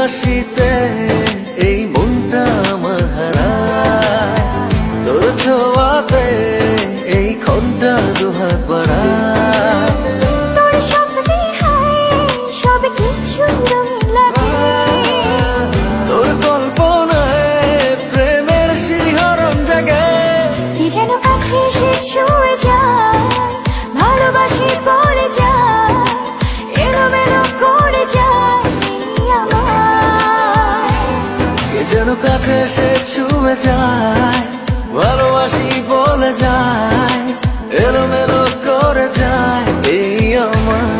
হাসিতে এই মনটা আমার হারায়, তোর ছোঁয়াতে এই ক্ষণটা দুহাত বাড়ায়। তোর স্বপ্নে হায় সব কিছু রঙিন লাগে, তোর কল্পনায় প্রেমের শিহরণ জাগে। কি যেন কাছে এসে ছুঁয়ে যায়, ভালোবাসি পড়ে যায়, এলোমেলো করে যায় আমায়। কে যেন কাছে এসে ছুঁয়ে যায়, ভালোবাসি বলে যায়, এলোমেলো করে যায় এই আমার।